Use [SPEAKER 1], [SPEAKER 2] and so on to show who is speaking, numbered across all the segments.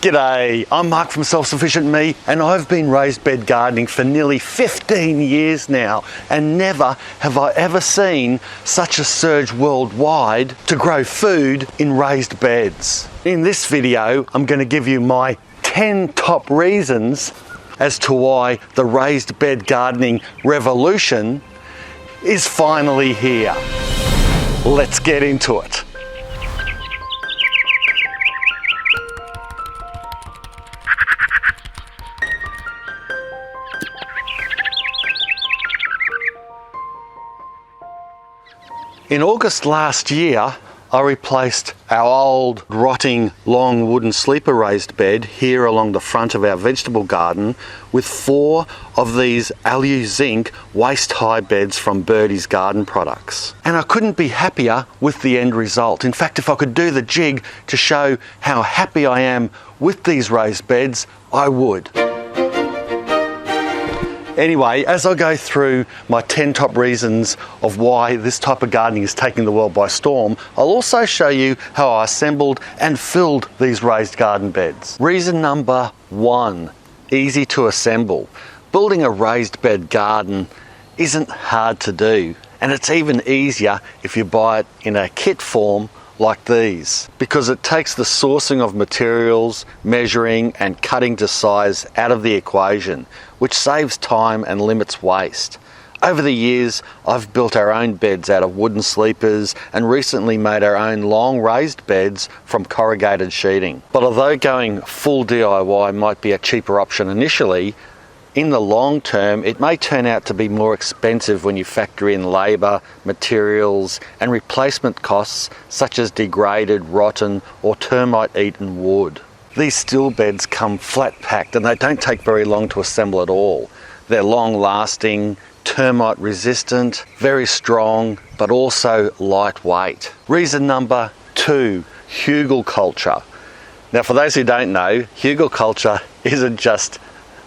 [SPEAKER 1] G'day, I'm Mark from Self-Sufficient Me, and I've been raised bed gardening for nearly 15 years now, and never have I ever seen such a surge worldwide to grow food in raised beds. In this video, I'm going to give you my 10 top reasons as to why the raised bed gardening revolution is finally here. Let's get into it. In August last year, I replaced our old, rotting, long wooden sleeper raised bed here along the front of our vegetable garden with 4 of these alu zinc waist-high beds from Birdie's Garden Products. And I couldn't be happier with the end result. In fact, if I could do the jig to show how happy I am with these raised beds, I would. Anyway, as I go through my 10 top reasons of why this type of gardening is taking the world by storm, I'll also show you how I assembled and filled these raised garden beds. Reason number 1, easy to assemble. Building a raised bed garden isn't hard to do, and it's even easier if you buy it in a kit form like these, because it takes the sourcing of materials, measuring and cutting to size out of the equation, which saves time and limits waste. Over the years, I've built our own beds out of wooden sleepers and recently made our own long raised beds from corrugated sheeting. But although going full DIY might be a cheaper option initially, in the long term, it may turn out to be more expensive when you factor in labour, materials and replacement costs such as degraded, rotten or termite-eaten wood. These steel beds come flat packed and they don't take very long to assemble at all. They're long lasting, termite resistant, very strong, but also lightweight. Reason number 2, hugelkultur. Now for those who don't know, hugelkultur isn't just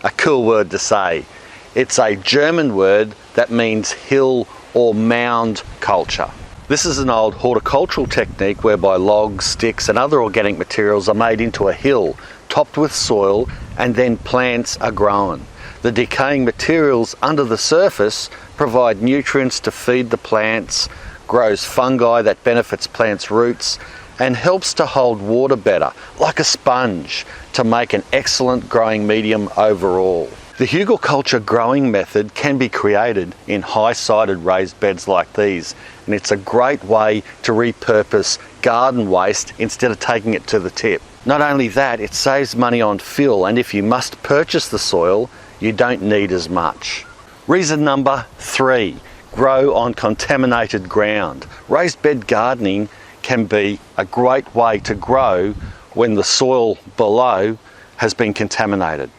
[SPEAKER 1] a cool word to say. It's a German word that means hill or mound culture. This is an old horticultural technique whereby logs, sticks and other organic materials are made into a hill, topped with soil, and then plants are grown. The decaying materials under the surface provide nutrients to feed the plants, grows fungi that benefits plants' roots, and helps to hold water better, like a sponge, to make an excellent growing medium overall. The hugelkultur growing method can be created in high-sided raised beds like these, and it's a great way to repurpose garden waste instead of taking it to the tip. Not only that, it saves money on fuel, and if you must purchase the soil, you don't need as much. Reason number 3, grow on contaminated ground. Raised bed gardening can be a great way to grow when the soil below has been contaminated.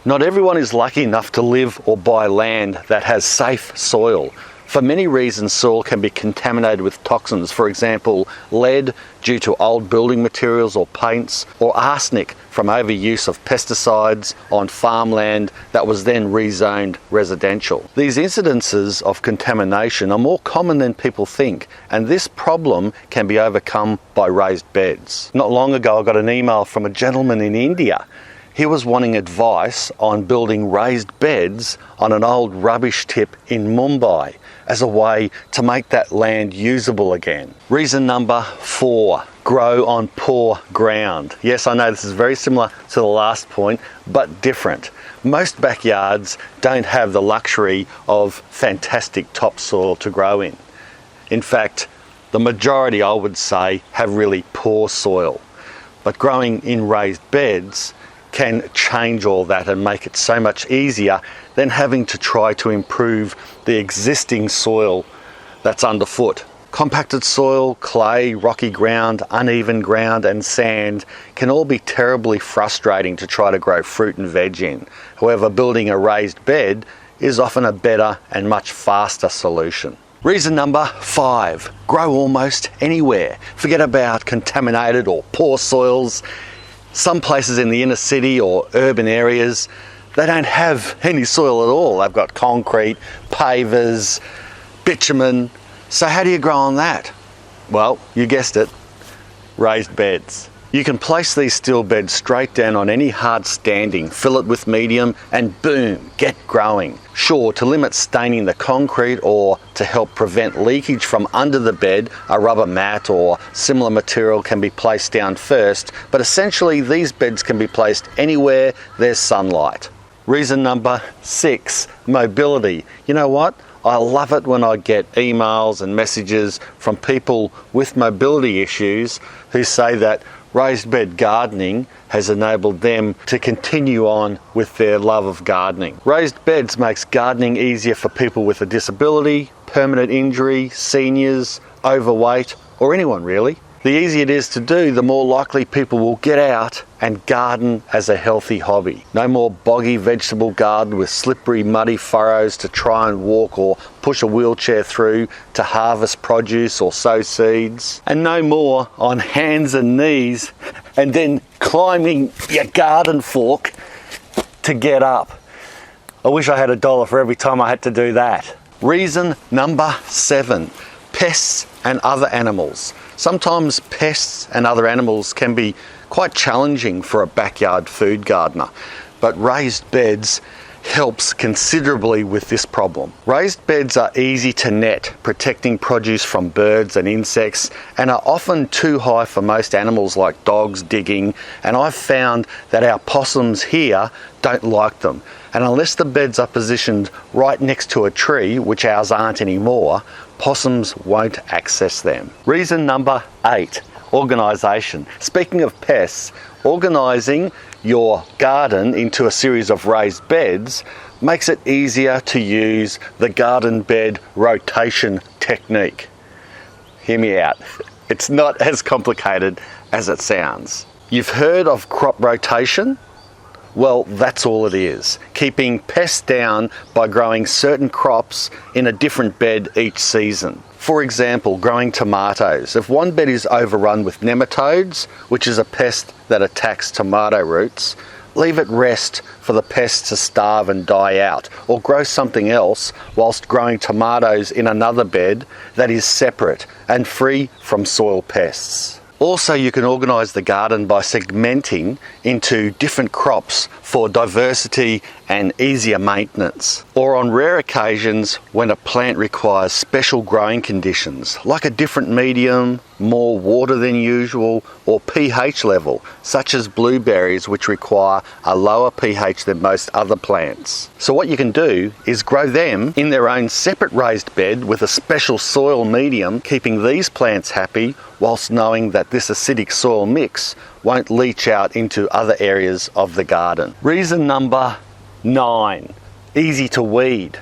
[SPEAKER 1] Not everyone is lucky enough to live or buy land that has safe soil. For many reasons, soil can be contaminated with toxins, for example, lead due to old building materials or paints, or arsenic from overuse of pesticides on farmland that was then rezoned residential. These incidences of contamination are more common than people think, and this problem can be overcome by raised beds. Not long ago, I got an email from a gentleman in India. He was wanting advice on building raised beds on an old rubbish tip in Mumbai as a way to make that land usable again. Reason number 4, grow on poor ground. Yes, I know this is very similar to the last point, but different. Most backyards don't have the luxury of fantastic topsoil to grow in. In fact, the majority, I would say, have really poor soil. But growing in raised beds can change all that and make it so much easier than having to try to improve the existing soil that's underfoot. Compacted soil, clay, rocky ground, uneven ground and sand can all be terribly frustrating to try to grow fruit and veg in. However, building a raised bed is often a better and much faster solution. Reason number 5, grow almost anywhere. Forget about contaminated or poor soils. Some places in the inner city or urban areas, they don't have any soil at all. They've got concrete, pavers, bitumen. So how do you grow on that? Well, you guessed it, raised beds. You can place these steel beds straight down on any hard standing, fill it with medium, and boom, get growing. Sure, to limit staining the concrete or to help prevent leakage from under the bed, a rubber mat or similar material can be placed down first, but essentially these beds can be placed anywhere there's sunlight. Reason number 6, mobility. You know what? I love it when I get emails and messages from people with mobility issues who say that raised bed gardening has enabled them to continue on with their love of gardening. Raised beds makes gardening easier for people with a disability, permanent injury, seniors, overweight, or anyone really. The easier it is to do, the more likely people will get out and garden as a healthy hobby. No more boggy vegetable garden with slippery, muddy furrows to try and walk or push a wheelchair through to harvest produce or sow seeds. And no more on hands and knees and then climbing your garden fork to get up. I wish I had $1 for every time I had to do that. Reason number 7, pests and other animals. Sometimes pests and other animals can be quite challenging for a backyard food gardener, but raised beds helps considerably with this problem. Raised beds are easy to net, protecting produce from birds and insects, and are often too high for most animals like dogs digging, and I've found that our possums here don't like them. And unless the beds are positioned right next to a tree, which ours aren't anymore, possums won't access them. Reason number 8, organisation. Speaking of pests, organising your garden into a series of raised beds makes it easier to use the garden bed rotation technique. Hear me out. It's not as complicated as it sounds. You've heard of crop rotation? Well, that's all it is. Keeping pests down by growing certain crops in a different bed each season. For example, growing tomatoes. If one bed is overrun with nematodes, which is a pest that attacks tomato roots, leave it rest for the pests to starve and die out, or grow something else whilst growing tomatoes in another bed that is separate and free from soil pests. Also, you can organise the garden by segmenting into different crops for diversity and easier maintenance. Or on rare occasions when a plant requires special growing conditions, like a different medium, more water than usual, or pH level, such as blueberries, which require a lower pH than most other plants. So what you can do is grow them in their own separate raised bed with a special soil medium, keeping these plants happy whilst knowing that this acidic soil mix won't leach out into other areas of the garden. Reason number 9, easy to weed.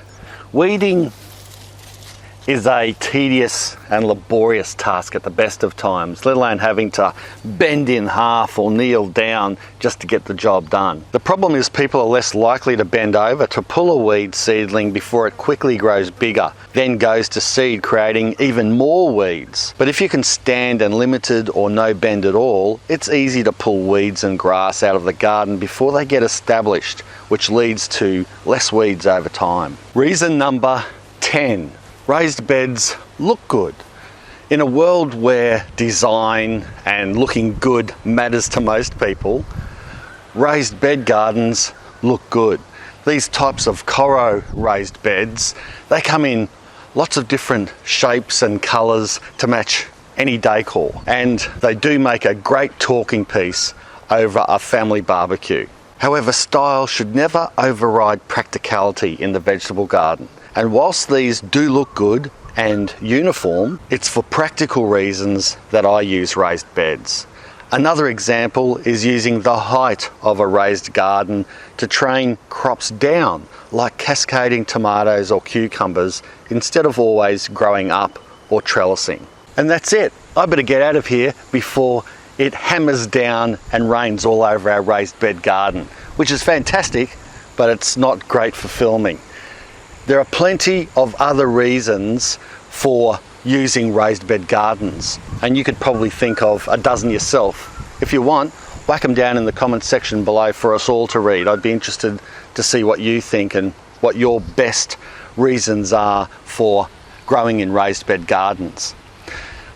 [SPEAKER 1] Weeding is a tedious and laborious task at the best of times, let alone having to bend in half or kneel down just to get the job done. The problem is people are less likely to bend over to pull a weed seedling before it quickly grows bigger, then goes to seed, creating even more weeds. But if you can stand unlimited or no bend at all, it's easy to pull weeds and grass out of the garden before they get established, which leads to less weeds over time. Reason number 10. Raised beds look good. In a world where design and looking good matters to most people, raised bed gardens look good. These types of Coro raised beds, they come in lots of different shapes and colours to match any decor, and they do make a great talking piece over a family barbecue. However, style should never override practicality in the vegetable garden. And whilst these do look good and uniform, it's for practical reasons that I use raised beds. Another example is using the height of a raised garden to train crops down, like cascading tomatoes or cucumbers, instead of always growing up or trellising. And that's it. I better get out of here before it hammers down and rains all over our raised bed garden, which is fantastic, but it's not great for filming. There are plenty of other reasons for using raised bed gardens, and you could probably think of a dozen yourself. If you want, whack them down in the comment section below for us all to read. I'd be interested to see what you think and what your best reasons are for growing in raised bed gardens.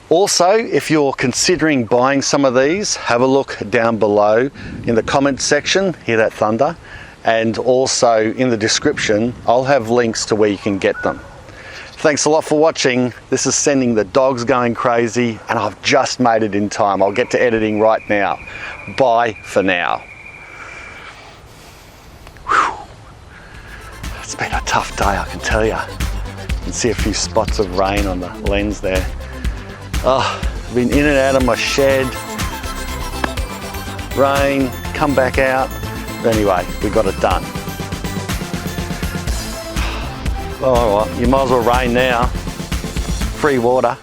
[SPEAKER 1] Also, if you're considering buying some of these, have a look down below in the comments section, hear that thunder, and also in the description, I'll have links to where you can get them. Thanks a lot for watching. This is sending the dogs going crazy, and I've just made it in time. I'll get to editing right now. Bye for now. Whew. It's been a tough day, I can tell you. You can see a few spots of rain on the lens there. Oh, I've been in and out of my shed. Rain, come back out. But anyway, we got it done. Oh well, you might as well rain now. Free water.